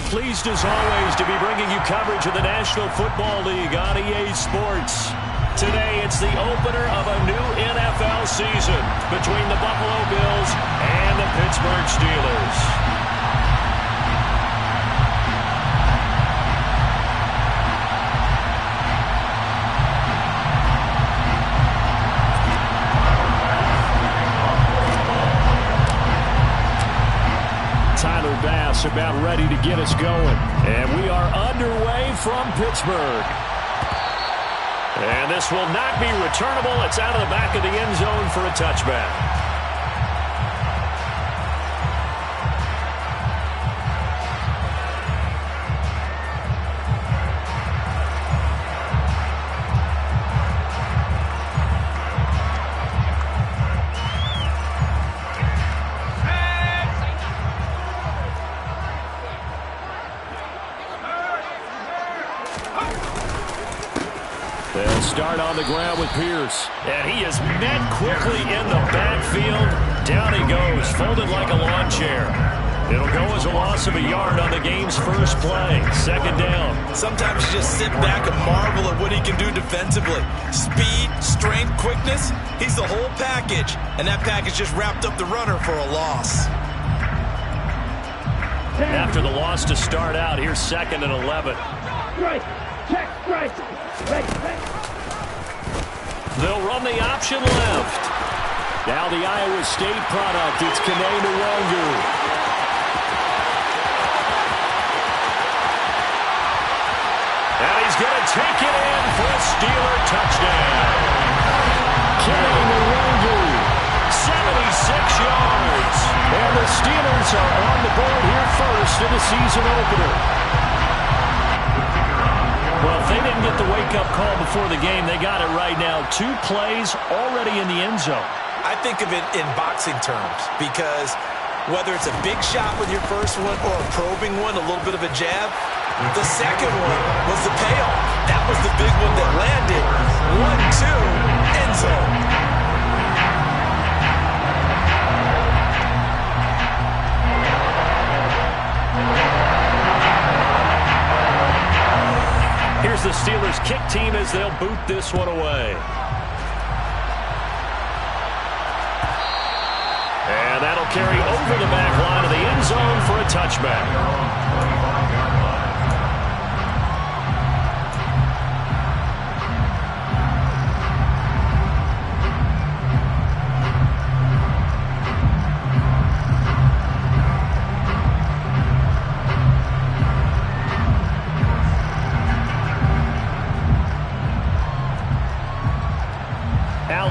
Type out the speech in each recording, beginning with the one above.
Pleased as always to be bringing you coverage of the National Football League on EA Sports. Today it's the opener of a new NFL season between the Buffalo Bills and the Pittsburgh Steelers. About ready to get us going. And we are underway from Pittsburgh. And this will not be returnable. It's out of the back of the end zone for a touchback. They'll start on the ground with Pierce. And he is met quickly in the backfield. Down he goes, folded like a lawn chair. It'll go as a loss of a yard on the game's first play. Second down. Sometimes you just sit back and marvel at what he can do defensively. Speed, strength, quickness. He's the whole package. And that package just wrapped up the runner for a loss. After the loss to start out, here's 2nd and 11. Right. Check. Right. They'll run the option left. Now the Iowa State product. It's Kene Nwangwu. And he's going to take it in for a Steeler touchdown. Kene Nwangwu, 76 yards. And the Steelers are on the board here first in the season opener. Well, if they didn't get the wake-up call before the game, they got it right now. 2 plays already in the end zone. I think of it in boxing terms because whether it's a big shot with your first one or a probing one, a little bit of a jab, the second one was the payoff. That was the big one that landed. 1-2, end zone. Here's the Steelers kick team as they'll boot this one away. And that'll carry over the back line of the end zone for a touchback.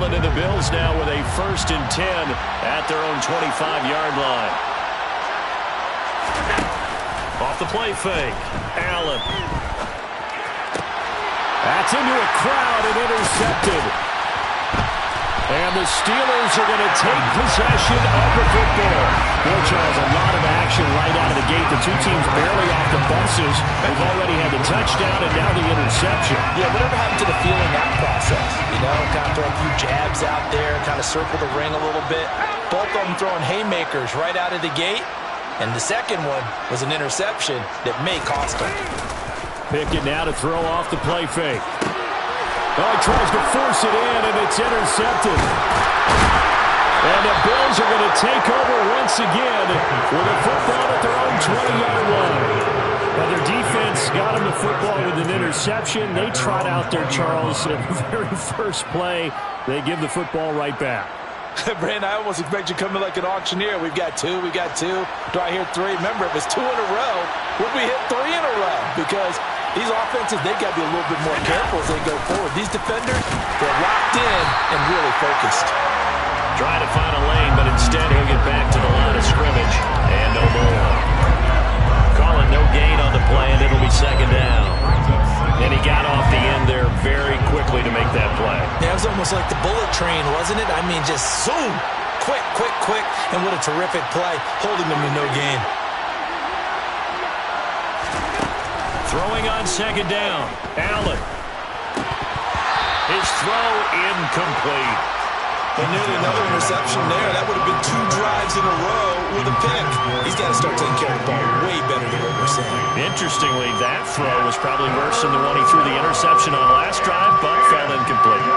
And the Bills now with a 1st and 10 at their own 25-yard line. Off the play fake. Allen. That's into a crowd and intercepted. And the Steelers are going to take possession of the football. Well, Charles, a lot of action right out of the gate. The 2 teams barely off the buses. They've already had the touchdown and now the interception. Yeah, whatever happened to the feel in that process? You know, kind of throw a few jabs out there, kind of circle the ring a little bit. Both of them throwing haymakers right out of the gate. And the second one was an interception that may cost them. Pickett now to throw off the play fake. Oh, he tries to force it in, and it's intercepted. And the Bills are going to take over once again with a football at their own 20-yard line. Now, their defense got them the football with an interception. They trot out there, Charles, at the very first play. They give the football right back. Brandon, I almost expect you coming like an auctioneer. We've got 2, we got 2. Do I hear 3? Remember, it was 2 in a row. Would we hit 3 in a row? Because these offenses, they got to be a little bit more careful as they go forward. These defenders, they're locked in and really focused. Trying to find a lane, but instead he'll get back to the line of scrimmage. And no more. Calling no gain on the play, and it'll be 2nd down. And he got off the end there very quickly to make that play. Yeah, it was almost like the bullet train, wasn't it? I mean, just zoom. Quick. And what a terrific play, holding them to no gain. Throwing on 2nd down. Allen. His throw incomplete. And nearly another interception there. That would have been 2 drives in a row with a pick. He's got to start taking care of the ball way better than what we're seeing. Interestingly, that throw was probably worse than the one he threw the interception on last drive, but fell incomplete.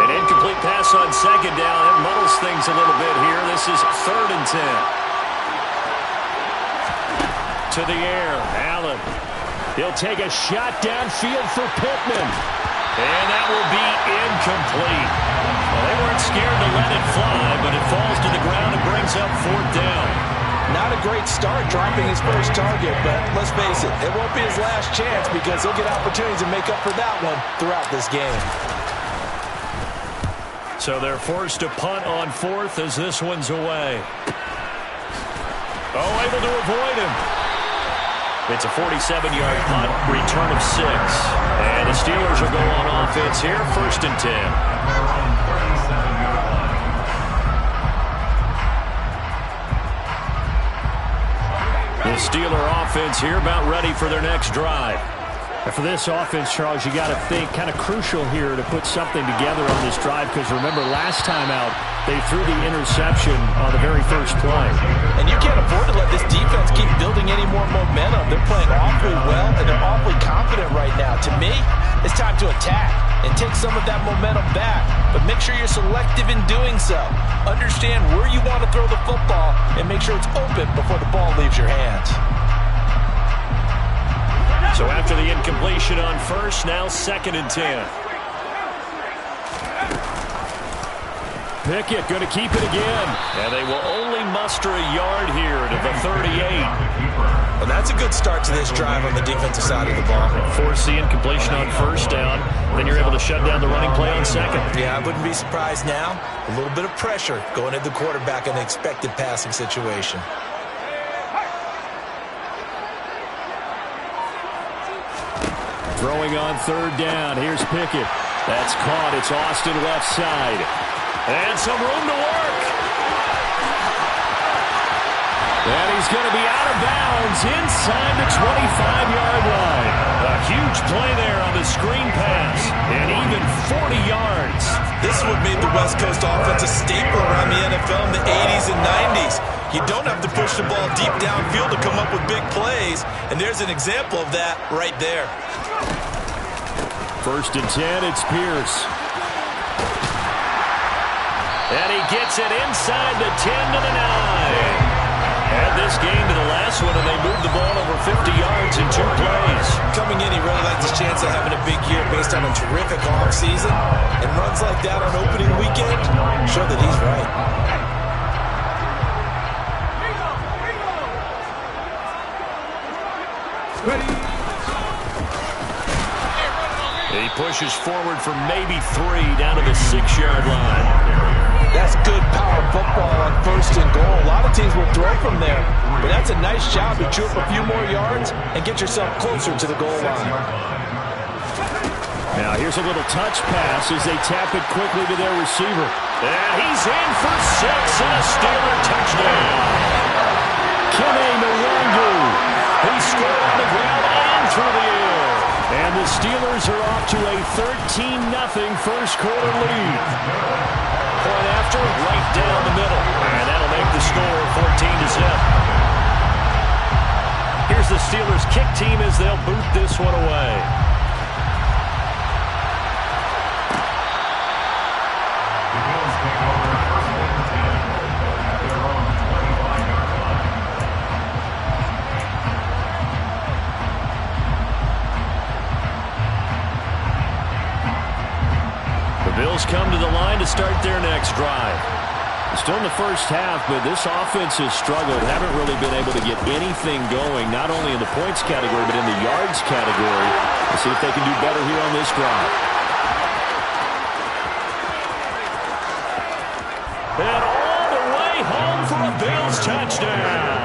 An incomplete pass on second down. It muddles things a little bit here. This is 3rd and 10. To the air, Allen. He'll take a shot downfield for Pittman. And that will be incomplete. Well, they weren't scared to let it fly, but it falls to the ground and brings up 4th down. Not a great start dropping his first target, but let's face it, it won't be his last chance because he'll get opportunities to make up for that one throughout this game. So they're forced to punt on 4th as this one's away. Oh, able to avoid him. It's a 47-yard punt, return of 6. And the Steelers will go on offense here, 1st and 10. The Steeler offense here about ready for their next drive. And for this offense, Charles, you got to think kind of crucial here to put something together on this drive because remember last time out they threw the interception on the very first play. And you can't afford to let this defense keep building any more momentum. They're playing awfully well and they're awfully confident right now. To me, it's time to attack and take some of that momentum back. But make sure you're selective in doing so. Understand where you want to throw the football and make sure it's open before the ball leaves your hands. So after the incompletion on 1st, now 2nd and 10. Pickett going to keep it again. And they will only muster a yard here to the 38. And that's a good start to this drive on the defensive side of the ball. Force the incompletion on 1st down. Then you're able to shut down the running play on 2nd. Yeah, I wouldn't be surprised now. A little bit of pressure going at the quarterback in an expected passing situation. Throwing on 3rd down. Here's Pickett. That's caught. It's Austin left side. And some room to work. And he's going to be out of bounds inside the 25-yard line. A huge play there on the screen pass. And even 40 yards. This would made the West Coast offense a staple around the NFL in the 80s and 90s. You don't have to push the ball deep downfield to come up with big plays. And there's an example of that right there. 1st and 10, it's Pierce. And he gets it inside the 10 to the 9. Add this game to the last one, and they moved the ball over 50 yards in 2 plays. Coming in, he really likes his chance of having a big year based on a terrific offseason. And runs like that on opening weekend show that he's right. He pushes forward for maybe 3 down to the 6-yard line. That's good power football on 1st and goal. A lot of teams will throw from there, but that's a nice job to chew up a few more yards and get yourself closer to the goal line. Now here's a little touch pass as they tap it quickly to their receiver. And he's in for 6 and a Steeler touchdown. Kene Nwangwu. He scored on the ground and through the air. And the Steelers are off to a 13-0 first quarter lead. Point after, right down the middle. And that'll make the score 14-0. Here's the Steelers kick team as they'll boot this one away. Bills come to the line to start their next drive. Still in the first half, but this offense has struggled. Haven't really been able to get anything going, not only in the points category, but in the yards category. Let's see if they can do better here on this drive. And all the way home for a Bills touchdown.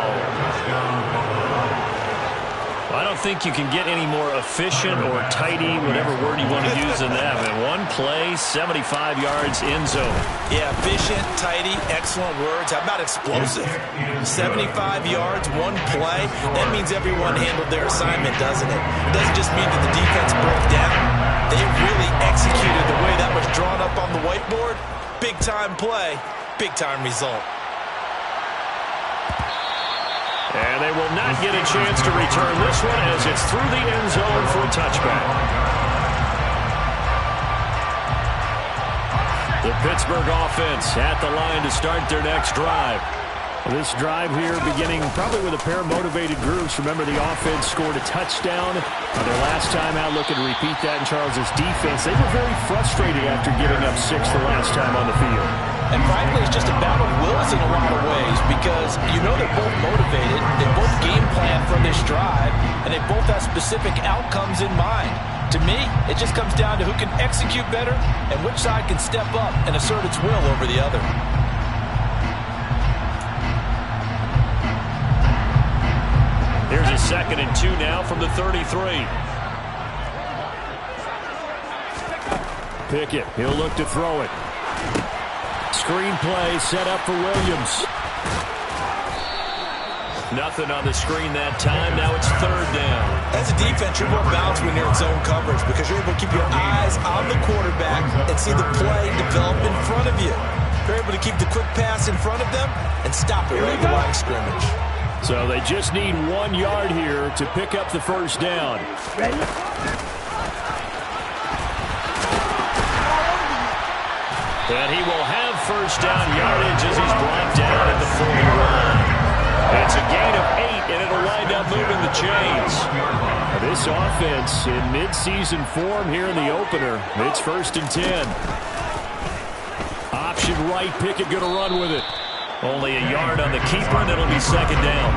I don't think you can get any more efficient or tidy, whatever word you want to use in that. And one play, 75 yards in zone. Yeah, efficient, tidy, excellent words. How about explosive? 75 yards, one play. That means everyone handled their assignment, doesn't it? It doesn't just mean that the defense broke down. They really executed the way that was drawn up on the whiteboard. Big-time play, big-time result. And they will not get a chance to return this one as it's through the end zone for a touchback. The Pittsburgh offense at the line to start their next drive. This drive here beginning probably with a pair of motivated groups. Remember, the offense scored a touchdown their last time out. Looking to repeat that in Charles' defense. They were very frustrated after giving up 6 the last time on the field. And frankly, it's just a battle of wills in a lot of ways because you know they're both motivated, they both game plan for this drive, and they both have specific outcomes in mind. To me, it just comes down to who can execute better and which side can step up and assert its will over the other. Here's a 2nd and 2 now from the 33. Pickett, he'll look to throw it. Screen play set up for Williams. Nothing on the screen that time. Now it's 3rd down. As a defense, you're more balanced when you're in zone coverage because you're able to keep your eyes on the quarterback and see the play develop in front of you. You're able to keep the quick pass in front of them and stop it right at the line of scrimmage. So they just need 1 yard here to pick up the 1st down. Ready? And he will have 1st down yardage as he's brought down at the 41. It's a gain of 8, and it'll wind up moving the chains. This offense in midseason form here in the opener. It's 1st and 10. Option right, Pickett going to run with it. Only a yard on the keeper, and it'll be 2nd down.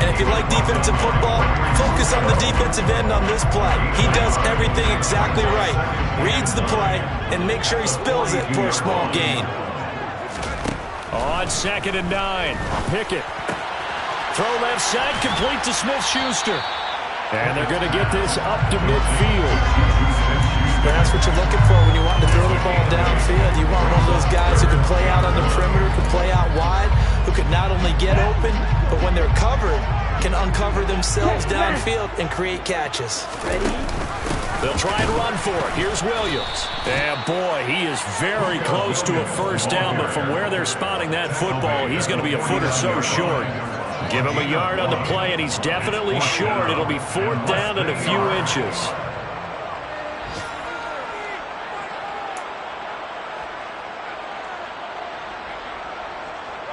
And if you like defensive football, focus on the defensive end on this play. He does everything exactly right. Reads the play and make sure he spills it for a small gain. On 2nd and 9, Pickett. Throw left side, complete to Smith-Schuster. And they're going to get this up to midfield. That's what you're looking for when you want to throw the ball downfield. You want one of those guys who can play out on the perimeter, can play out wide, who can not only get open, but when they're covered, can uncover themselves downfield and create catches. Ready? They'll try and run for it. Here's Williams. And boy, he is very close to a 1st down, but from where they're spotting that football, he's going to be a foot or so short. Give him a yard on the play, and he's definitely short. It'll be 4th down and a few inches.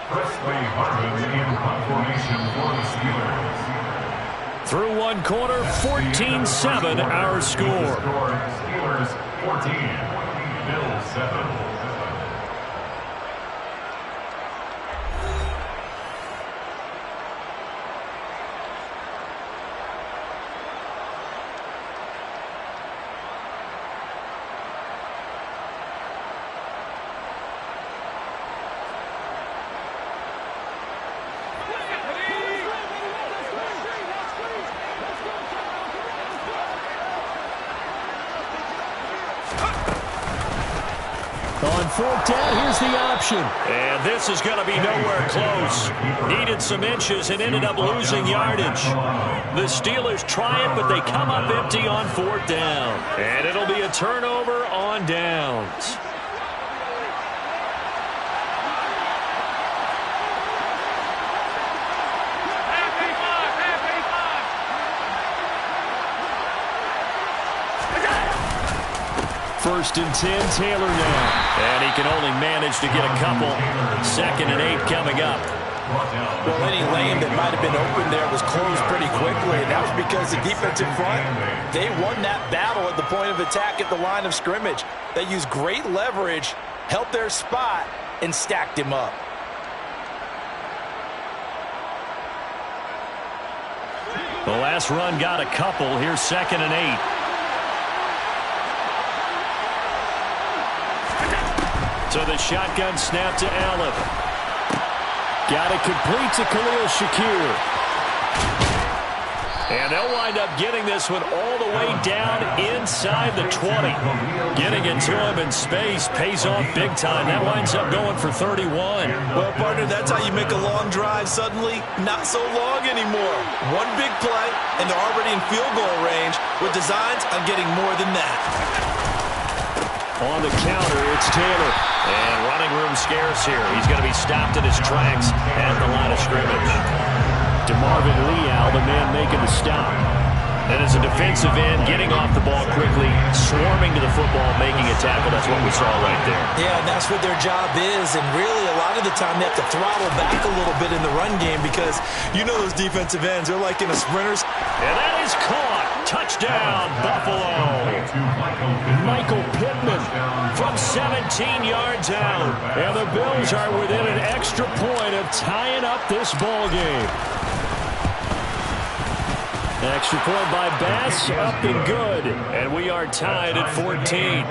Presley Harvin in punt formation for the Steelers. Through one quarter, 14-7 our score. Steelers 14, Bills 7. On 4th down, here's the option. And this is going to be nowhere close. Needed some inches and ended up losing yardage. The Steelers try it, but they come up empty on 4th down. And it'll be a turnover on downs. First and 10, Taylor now. And he can only manage to get a couple. 2nd and 8 coming up. Well, any lane that might have been open there was closed pretty quickly, and that was because the defensive front, they won that battle at the point of attack at the line of scrimmage. They used great leverage, held their spot, and stacked him up. The last run got a couple. Here's 2nd and 8. So the shotgun snap to Allen. Got it complete to Khalil Shakir. And they'll wind up getting this one all the way down inside the 20. Getting it to him in space pays off big time. That winds up going for 31. Well, partner, that's how you make a long drive suddenly not so long anymore. One big play, and they're already in field goal range with designs on getting more than that. On the counter, it's Taylor. And running room scarce here. He's going to be stopped in his tracks at the line of scrimmage. DeMarvin Leal, the man making the stop. And as a defensive end, getting off the ball quickly, swarming to the football, making a tackle. That's what we saw right there. Yeah, and that's what their job is. And really, a lot of the time, they have to throttle back a little bit in the run game because you know those defensive ends, they're like in a sprinters. And that is caught. Touchdown, Buffalo. Michael Pittman from 17 yards out. And the Bills are within an extra point of tying up this ball game. Extra point by Bass, up and good. And we are tied at 14.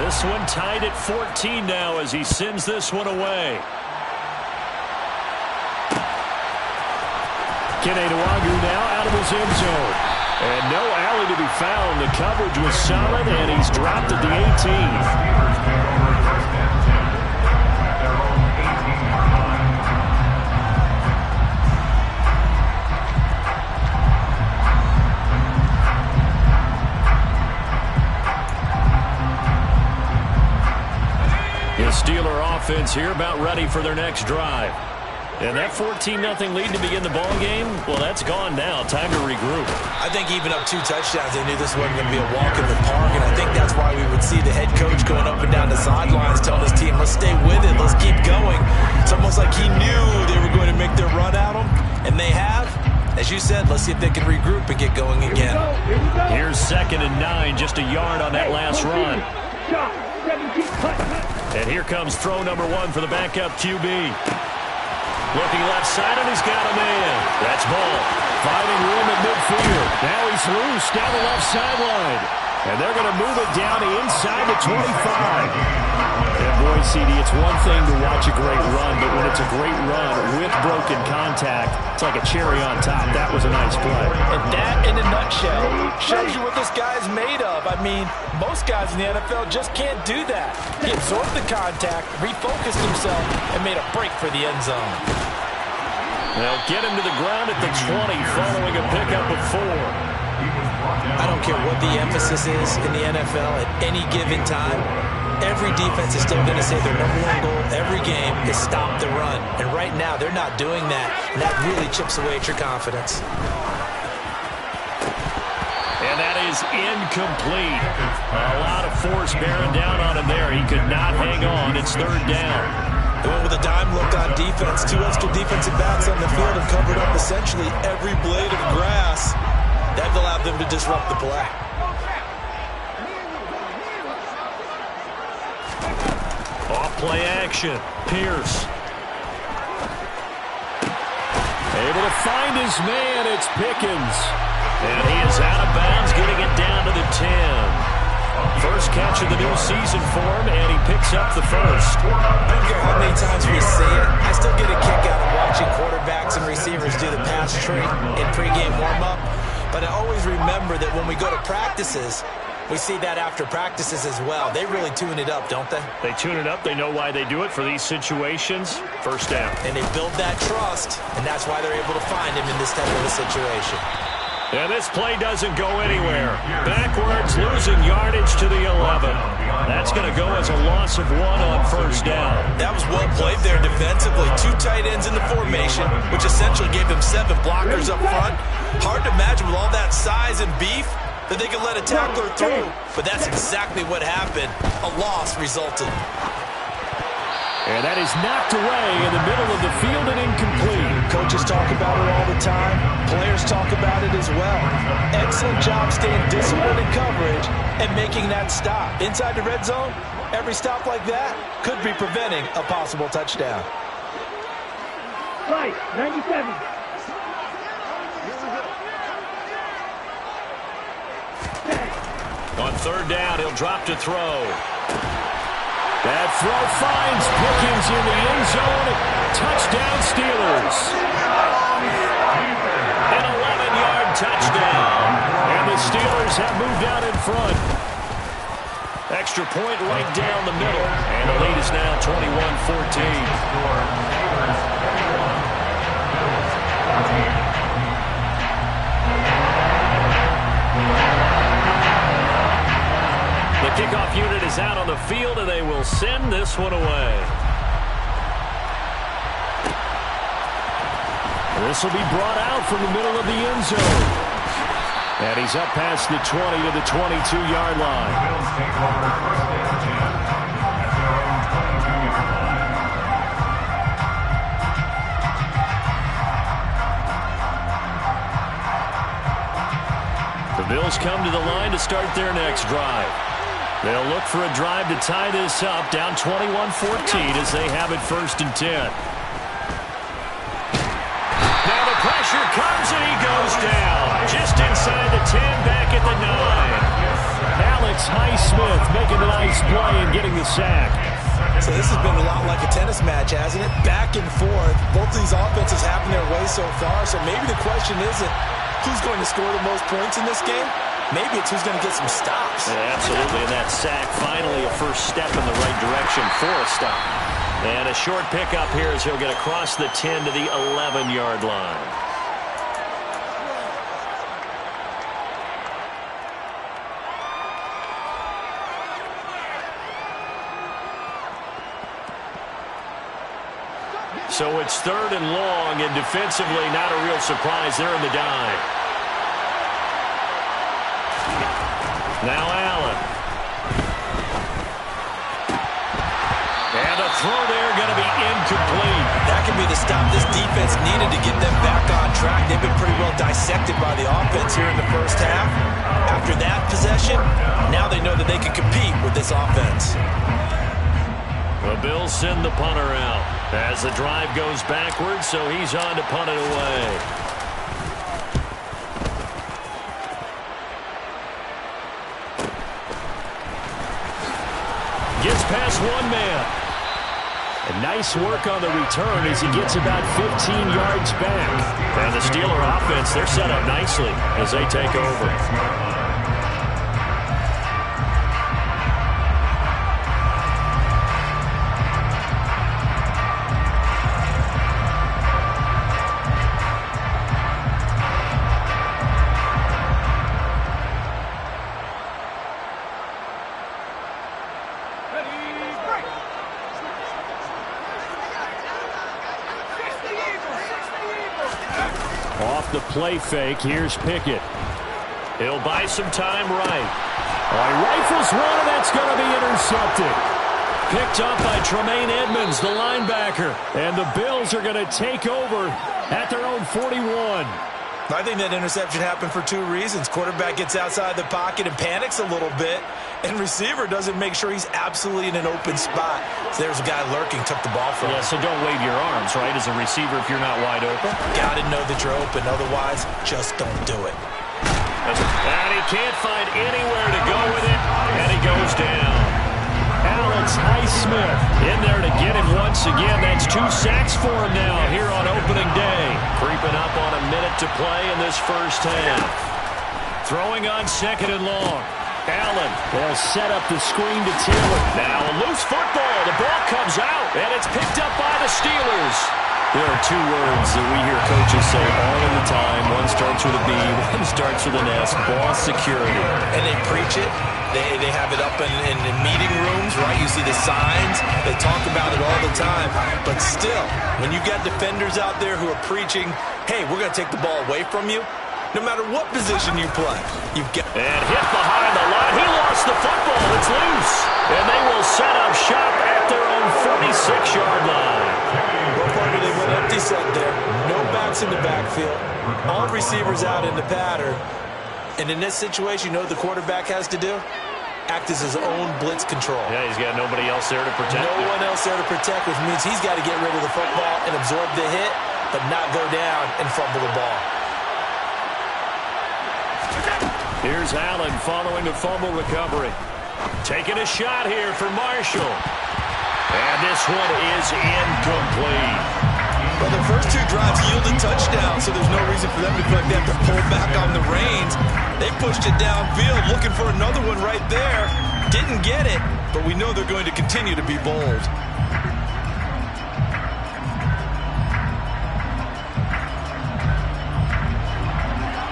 This one tied at 14 now as he sends this one away. Kene Nwangwu now out of his end zone. And no alley to be found. The coverage was solid, and he's dropped at the 18. The Steeler offense here about ready for their next drive. And that 14-0 lead to begin the ball game, well, that's gone now. Time to regroup. I think even up 2 touchdowns, they knew this wasn't going to be a walk in the park, and I think that's why we would see the head coach going up and down the sidelines telling his team, let's stay with it, let's keep going. It's almost like he knew they were going to make their run at him, and they have. As you said, let's see if they can regroup and get going again. Here's 2nd and 9, just a yard on that last run. And here comes throw number 1 for the backup QB. Looking left side, and he's got a man. That's ball. Finding room at midfield. Now he's loose down the left sideline. And they're going to move it down inside the 25. And boy, CD, it's one thing to watch a great run, but when it's a great run with broken contact, it's like a cherry on top. That was a nice play. And that, in a nutshell, shows you what this guy's made of. I mean, most guys in the NFL just can't do that. He absorbed the contact, refocused himself, and made a break for the end zone. They'll get him to the ground at the 20 following a pickup of 4. I don't care what the emphasis is in the NFL at any given time. Every defense is still going to say their number 1 goal every game is stop the run. And right now, they're not doing that. And that really chips away at your confidence. And that is incomplete. A lot of force bearing down on him there. He could not hang on. It's 3rd down. They went with a dime look on defense. 2 extra defensive backs on the field and covered up essentially every blade of grass. That allowed them to disrupt the play. Off play action. Pierce. Able to find his man. It's Pickens. And he is out of bounds, getting it down to the 10. First catch of the new season for him, and he picks up the first. I don't care how many times we see it. I still get a kick out of watching quarterbacks and receivers do the pass tree in pregame warm-up. But I always remember that when we go to practices, we see that after practices as well. They really tune it up, don't they? They tune it up. They know why they do it for these situations. First down. And they build that trust, and that's why they're able to find him in this type of a situation. And this play doesn't go anywhere. Backwards, losing yardage to the 11. That's going to go as a loss of 1 on first down. That was well played there defensively. 2 tight ends in the formation, which essentially gave them 7 blockers up front. Hard to imagine with all that size and beef that they could let a tackler through. But that's exactly what happened. A loss resulted. And that is knocked away in the middle of the field and incomplete. Coaches talk about it all the time. Players talk about it as well. Excellent job staying disciplined in coverage and making that stop. Inside the red zone, every stop like that could be preventing a possible touchdown. Right, 97. On third down, he'll drop to throw. That throw finds Pickens in the end zone. Touchdown, Steelers. An 11-yard touchdown. And the Steelers have moved out in front. Extra point right down the middle. And the lead is now 21-14. The kickoff unit is out on the field, and they will send this one away. This will be brought out from the middle of the end zone. And he's up past the 20 to the 22-yard line. The Bills take over first and 10 at their own 22-yard line. The Bills come to the line to start their next drive. They'll look for a drive to tie this up, down 21-14 as they have it first and 10. Now the pressure comes and he goes down. Just inside the 10, back at the 9. Alex Highsmith making a nice play and getting the sack. So this has been a lot like a tennis match, hasn't it? Back and forth. Both of these offenses having their way so far. So maybe the question isn't who's going to score the most points in this game. Maybe it's who's going to get some stops. Yeah, absolutely, and that sack finally a first step in the right direction for a stop. And a short pickup here as he'll get across the 10 to the 11-yard line. So it's third and long, and defensively not a real surprise there in the dime. Now Allen. And a throw there going to be incomplete. That could be the stop this defense needed to get them back on track. They've been pretty well dissected by the offense here in the first half. After that possession, now they know that they can compete with this offense. The Bills send the punter out as the drive goes backwards, so he's on to punt it away. Gets past one man. And nice work on the return as he gets about 15 yards back. And the Steeler offense, they're set up nicely as they take over. Off the play fake, here's Pickett. He'll buy some time right. He rifles one, and that's going to be intercepted. Picked up by Tremaine Edmonds, the linebacker. And the Bills are going to take over at their own 41. I think that interception happened for two reasons. Quarterback gets outside the pocket and panics a little bit, and receiver doesn't make sure he's absolutely in an open spot. So there's a guy lurking, took the ball from him. Yeah, so don't wave your arms, right, as a receiver if you're not wide open. Got to know that you're open. Otherwise, just don't do it. And he can't find anywhere to go with it, and he goes down. Alex Highsmith in there to get him once again. That's 2 sacks for him now here on opening day. Creeping up on a minute to play in this first half. Throwing on second and long. Allen, they'll set up the screen to Taylor. Now a loose football. The ball comes out, and it's picked up by the Steelers. There are 2 words that we hear coaches say all of the time. One starts with a B, one starts with an S. Ball security. And they preach it. They have it up in meeting rooms, right? You see the signs. They talk about it all the time. But still, when you got defenders out there who are preaching, hey, we're going to take the ball away from you, no matter what position you play, you've got... And hit behind the line. He lost the football. It's loose. And they will set up shop at their own 46-yard line. Well, Parker, they went empty set there. No backs in the backfield. All receivers out in the pattern. And in this situation, you know what the quarterback has to do? Act as his own blitz control. Yeah, he's got nobody else there to protect him. No one else there to protect, which means he's got to get rid of the football and absorb the hit, but not go down and fumble the ball. Here's Allen following the fumble recovery. Taking a shot here for Marshall. And this one is incomplete. Well, the first two drives yielded touchdowns, so there's no reason for them to feel like they have to pull back on the reins. They pushed it downfield, looking for another one right there. Didn't get it, but we know they're going to continue to be bold.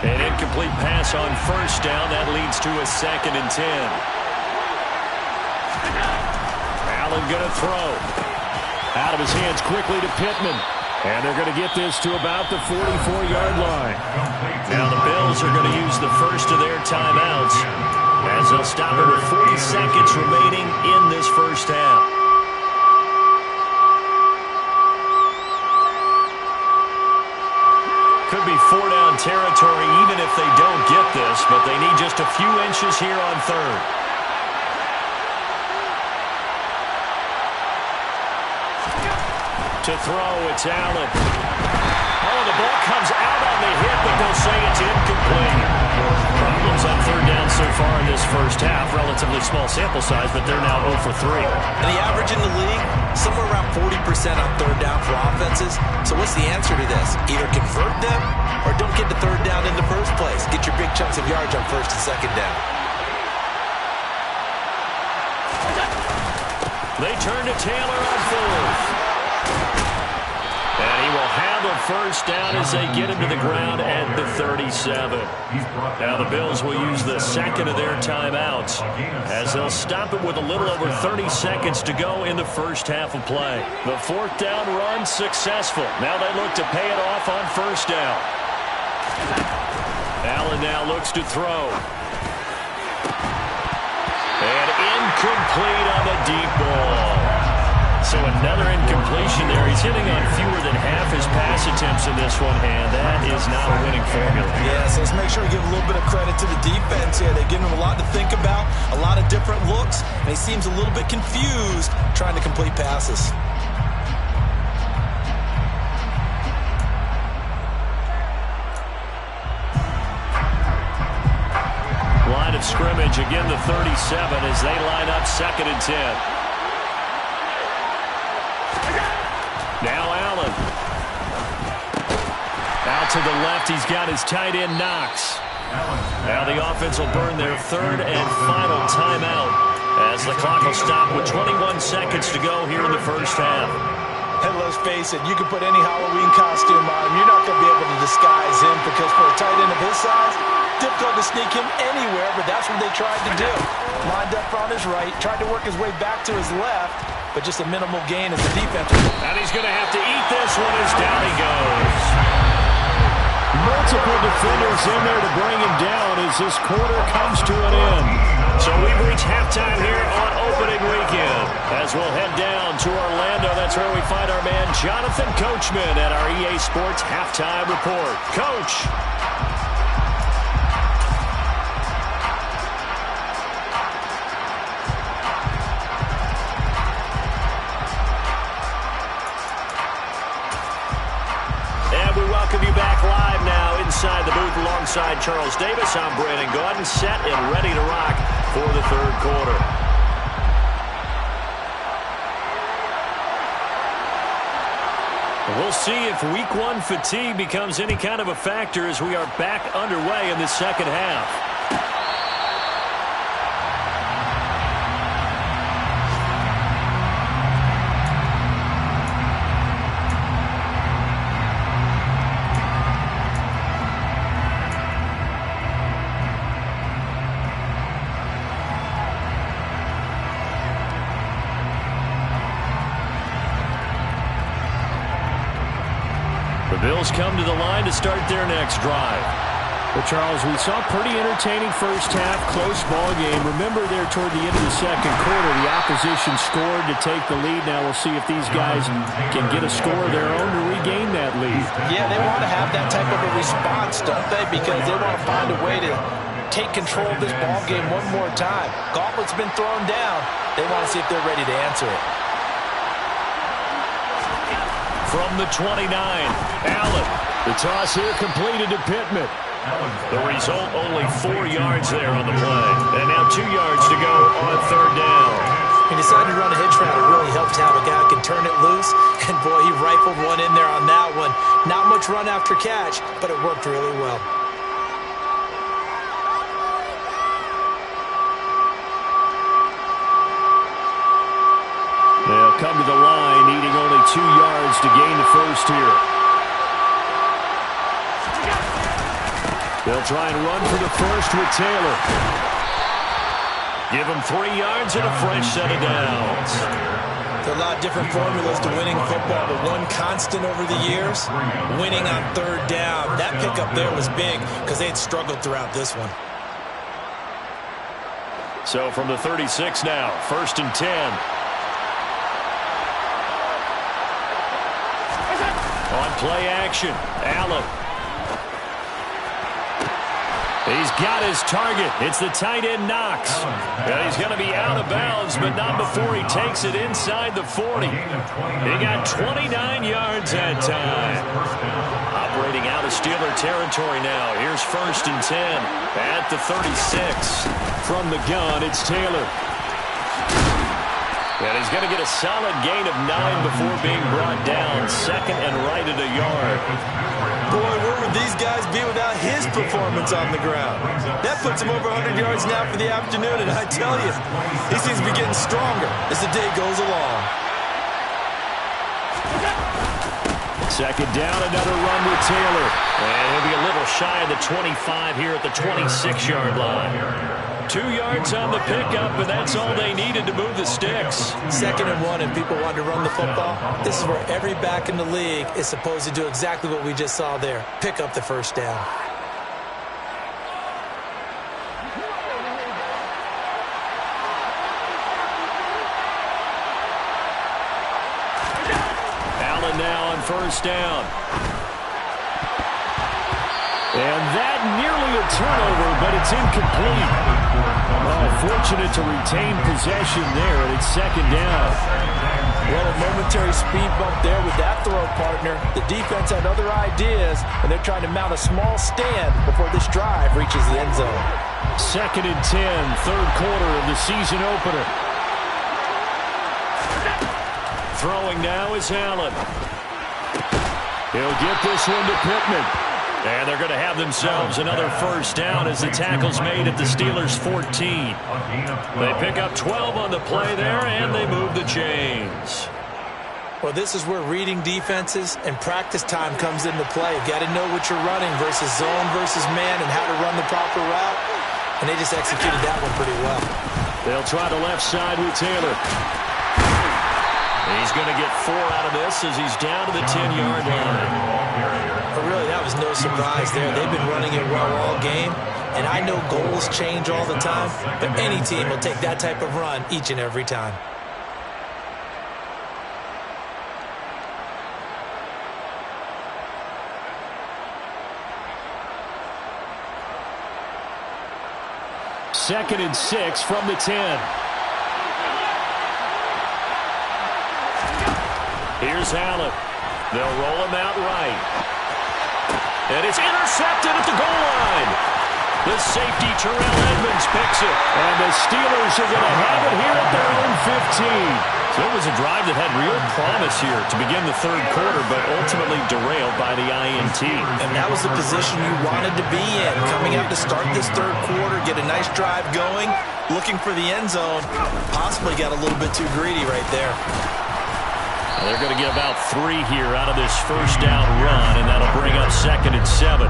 An incomplete pass on first down. That leads to a 2nd and 10. Allen going to throw. Out of his hands quickly to Pittman. And they're going to get this to about the 44-yard line. Now the Bills are going to use the first of their timeouts as they'll stop it with 40 seconds remaining in this first half. Could be 4-down territory even if they don't get this, but they need just a few inches here on 3rd. To throw, it's Allen. Oh, the ball comes out on the hit, but they'll say it's incomplete. Problems on 3rd down so far in this first half. Relatively small sample size, but they're now 0 for 3. And the average in the league, somewhere around 40% on 3rd down for offenses. So what's the answer to this? Either convert them or don't get to 3rd down in the first place. Get your big chunks of yards on 1st and 2nd down. They turn to Taylor on 4th. And he will have a first down as they get him to the ground at the 37. Now the Bills will use the 2nd of their timeouts as they'll stop it with a little over 30 seconds to go in the first half of play. The 4th down run successful. Now they look to pay it off on 1st down. Allen now looks to throw. And incomplete on the deep ball. So another incompletion there. He's hitting on fewer than half his pass attempts in this one, and that is not a winning formula. Yeah, so let's make sure we give a little bit of credit to the defense here. They're giving him a lot to think about, a lot of different looks, and he seems a little bit confused trying to complete passes. Line of scrimmage, again the 37 as they line up 2nd and 10. Now Allen. Out to the left, he's got his tight end Knox. Now the offense will burn their 3rd and final timeout as the clock will stop with 21 seconds to go here in the first half. And let's face it, you can put any Halloween costume on him. You're not going to be able to disguise him because for a tight end of his size, difficult to sneak him anywhere, but that's what they tried to do. Lined up on his right, tried to work his way back to his left, but just a minimal gain as the defense. And he's going to have to eat this one as down he goes. Multiple defenders in there to bring him down as this quarter comes to an end. So we've reached halftime here on opening weekend. As we'll head down to Orlando, that's where we find our man Jonathan Coachman at our EA Sports Halftime Report. Coach. We welcome you back live now inside the booth alongside Charles Davis. I'm Brandon Gaudin, set and ready to rock for the 3rd quarter. We'll see if week 1 fatigue becomes any kind of a factor as we are back underway in the 2nd half. The Bills come to the line to start their next drive. Well, Charles, we saw a pretty entertaining first half, close ball game. Remember there toward the end of the 2nd quarter, the opposition scored to take the lead. Now we'll see if these guys can get a score of their own to regain that lead. Yeah, they want to have that type of a response, don't they? Because they want to find a way to take control of this ball game one more time. Gauntlet's been thrown down. They want to see if they're ready to answer it. From the 29, Allen. The toss here completed to Pittman. The result, only 4 yards there on the play. And now 2 yards to go on 3rd down. He decided to run a hitch route. It really helped to have a guy who can turn it loose. And, boy, he rifled one in there on that one. Not much run after catch, but it worked really well. They'll come to the line, needing only 2 yards to gain the first here. They'll try and run for the first with Taylor. Give him 3 yards and a fresh set of downs. There are a lot of different formulas to winning football, but one constant over the years, winning on third down. That pickup there was big because they had struggled throughout this one. So from the 36 now, 1st and 10. On play action, Allen. He's got his target. It's the tight end, Knox. And he's going to be out of bounds, but not before he takes it inside the 40. He got 29 yards that time. Operating out of Steeler territory now. Here's 1st and 10 at the 36. From the gun, it's Taylor. And he's going to get a solid gain of 9 before being brought down. 2nd and right at a yard. Boy, where would these guys be without his performance on the ground? That puts him over 100 yards now for the afternoon, and I tell you, he seems to be getting stronger as the day goes along. 2nd down, another run with Taylor. And he'll be a little shy of the 25 here at the 26-yard line. 2 yards on the pickup, and that's all they needed to move the sticks. 2nd and 1, and people want to run the football. This is where every back in the league is supposed to do exactly what we just saw there. Pick up the first down. Allen now on 1st down. And that nearly a turnover, but it's incomplete. Oh, fortunate to retain possession there, and it's 2nd down. Well, a momentary speed bump there with that throw, partner. The defense had other ideas, and they're trying to mount a small stand before this drive reaches the end zone. 2nd and 10, 3rd quarter of the season opener. Throwing now is Allen. He'll get this one to Pittman. And they're going to have themselves another 1st down as the tackle's made at the Steelers' 14. They pick up 12 on the play there, and they move the chains. Well, this is where reading defenses and practice time comes into play. You've got to know what you're running versus zone versus man and how to run the proper route. And they just executed that one pretty well. They'll try the left side with Taylor. He's going to get 4 out of this as he's down to the 10-yard line. But really, that was no surprise there. They've been running it well all game. And I know goals change all the time, but any team will take that type of run each and every time. Second and 6 from the 10. Here's Allen. They'll roll him out right. And it's intercepted at the goal line. The safety, Terrell Edmonds, picks it. And the Steelers are going to have it here at their own 15. So it was a drive that had real promise here to begin the 3rd quarter, but ultimately derailed by the INT. And that was the position you wanted to be in. Coming out to start this 3rd quarter, get a nice drive going, looking for the end zone. Possibly got a little bit too greedy right there. They're going to get about 3 here out of this 1st down run, and that'll bring up 2nd and 7.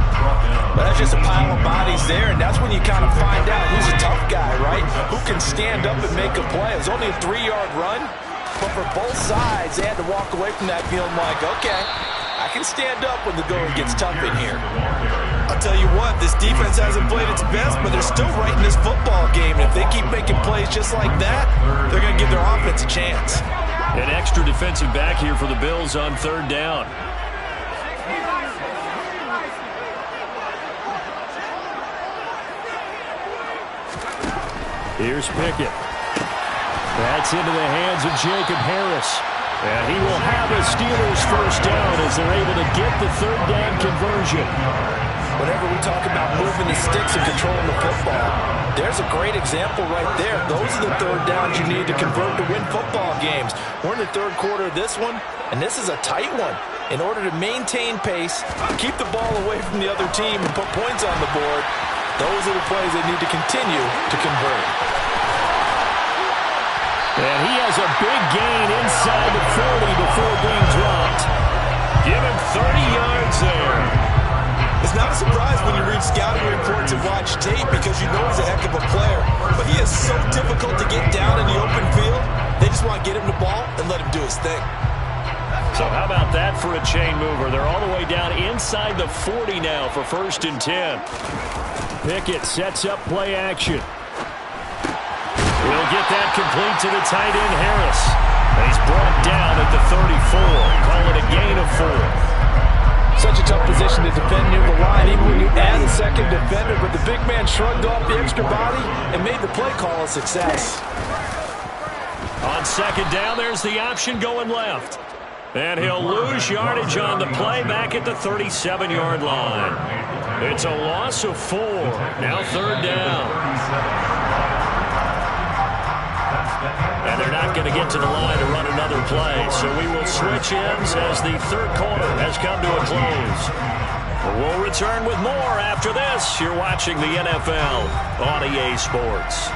But that's just a pile of bodies there, and that's when you kind of find out who's a tough guy, right? Who can stand up and make a play. It was only a 3-yard run, but for both sides, they had to walk away from that feeling like, okay, I can stand up when the going gets tough in here. I'll tell you what, this defense hasn't played its best, but they're still right in this football game. And if they keep making plays just like that, they're going to give their offense a chance. An extra defensive back here for the Bills on 3rd down. Here's Pickett. That's into the hands of Jacob Harris. And he will have a Steelers 1st down as they're able to get the 3rd down conversion. whenever we talk about moving the sticks and controlling the football, there's a great example right there. Those are the third downs you need to convert to win football games. We're in the third quarter of this one, and this is a tight one. In order to maintain pace, keep the ball away from the other team, and put points on the board, those are the plays they need to continue to convert. And he has a big gain inside the 40 before being dropped. Give him 30 yards there. It's not a surprise when you read scouting reports and watch tape because you know he's a heck of a player. But he is so difficult to get down in the open field. They just want to get him the ball and let him do his thing. So how about that for a chain mover? They're all the way down inside the 40 now for 1st and 10. Pickett sets up play action. We'll get that complete to the tight end, Harris. He's brought down at the 34. Call it a gain of 4. Such a tough position to defend near the line, even when you add a second defender. But the big man shrugged off the extra body and made the play call a success. On 2nd down, there's the option going left. And he'll lose yardage on the play back at the 37-yard line. It's a loss of 4. Now 3rd down. And they're not going to get to the line to run another play. So we will switch ends as the third quarter has come to a close. We'll return with more after this. You're watching the NFL on EA Sports.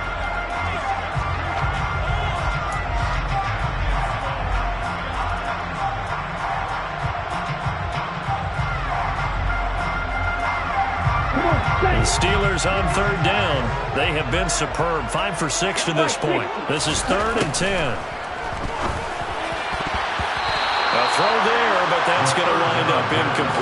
The Steelers on 3rd down. They have been superb. 5 for 6 to this point. This is 3rd and 10. A throw there, but that's going to wind up incomplete.